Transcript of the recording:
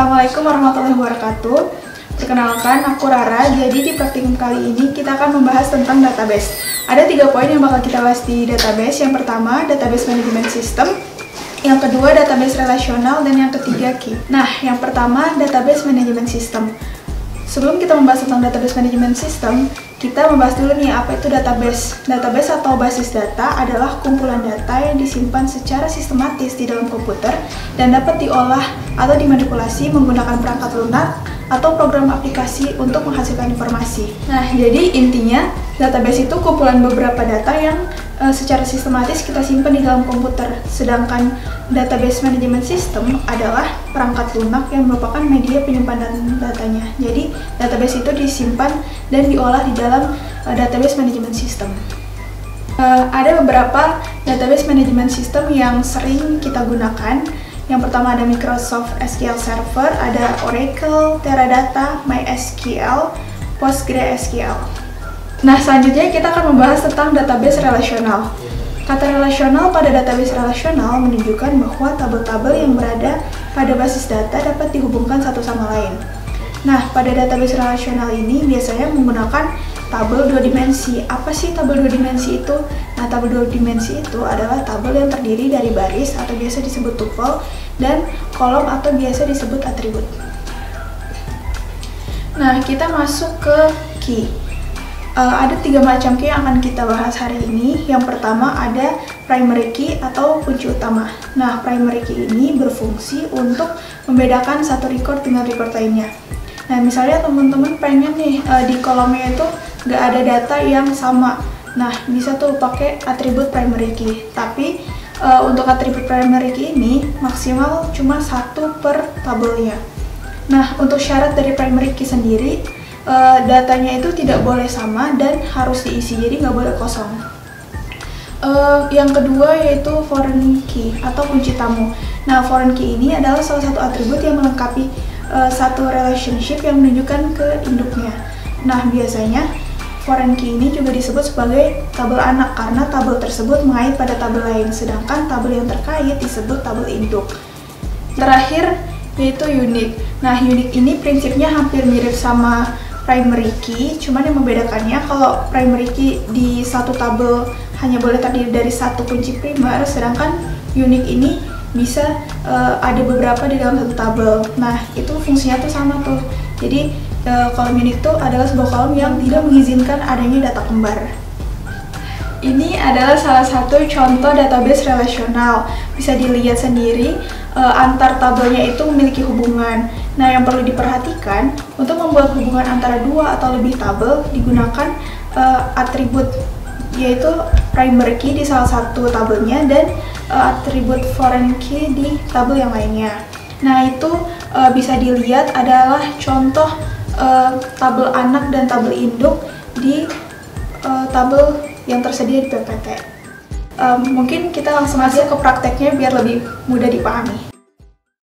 Assalamualaikum warahmatullahi wabarakatuh. Perkenalkan, aku Rara. Jadi di praktikum kali ini kita akan membahas tentang database. Ada 3 poin yang bakal kita bahas di database. Yang pertama, database management system. Yang kedua, database relasional. Dan yang ketiga, key. Nah, yang pertama, database management system. Sebelum kita membahas tentang database management system, kita membahas dulu nih apa itu database. Database atau basis data adalah kumpulan data yang disimpan secara sistematis di dalam komputer dan dapat diolah atau dimanipulasi menggunakan perangkat lunak atau program aplikasi untuk menghasilkan informasi. Nah, jadi intinya database itu kumpulan beberapa data yang secara sistematis kita simpan di dalam komputer. Sedangkan database management system adalah perangkat lunak yang merupakan media penyimpanan datanya. Jadi database itu disimpan dan diolah di dalam database management system. Ada beberapa database management system yang sering kita gunakan. Yang pertama ada Microsoft SQL Server, ada Oracle, Teradata, MySQL, PostgreSQL. Nah, selanjutnya kita akan membahas tentang database relasional. Kata relasional pada database relasional menunjukkan bahwa tabel-tabel yang berada pada basis data dapat dihubungkan satu sama lain. Nah, pada database relasional ini biasanya menggunakan tabel 2 dimensi. Apa sih tabel 2 dimensi itu? Nah, tabel 2 dimensi itu adalah tabel yang terdiri dari baris atau biasa disebut tuple dan kolom atau biasa disebut atribut. Nah, kita masuk ke key. Ada 3 macam key yang akan kita bahas hari ini. Yang pertama ada primary key atau kunci utama. Nah, primary key ini berfungsi untuk membedakan satu record dengan record lainnya. Nah, misalnya teman-teman pengen nih di kolomnya itu nggak ada data yang sama. Nah, bisa tuh pakai atribut primary key. Tapi untuk atribut primary key ini maksimal cuma 1 per tabelnya. Nah, untuk syarat dari primary key sendiri, datanya itu tidak boleh sama dan harus diisi, jadi nggak boleh kosong. Yang kedua yaitu foreign key atau kunci tamu. Nah, foreign key ini adalah salah satu atribut yang melengkapi satu relationship yang menunjukkan ke induknya. Nah, biasanya foreign key ini juga disebut sebagai tabel anak karena tabel tersebut mengait pada tabel lain, sedangkan tabel yang terkait disebut tabel induk. Terakhir yaitu unique. Nah, unique ini prinsipnya hampir mirip sama primary key, cuman yang membedakannya kalau primary key di satu tabel hanya boleh terdiri dari satu kunci primer, sedangkan unique ini bisa ada beberapa di dalam satu tabel. Nah, itu fungsinya tuh sama tuh. Jadi kolom unique itu adalah sebuah kolom yang tidak mengizinkan adanya data kembar. Ini adalah salah satu contoh database relasional. Bisa dilihat sendiri antar tabelnya itu memiliki hubungan. Nah, yang perlu diperhatikan untuk membuat hubungan antara 2 atau lebih tabel digunakan atribut yaitu primary key di salah satu tabelnya dan atribut foreign key di tabel yang lainnya. Nah, itu bisa dilihat adalah contoh tabel anak dan tabel induk di tabel yang tersedia di PPT. Mungkin kita langsung aja ke prakteknya biar lebih mudah dipahami.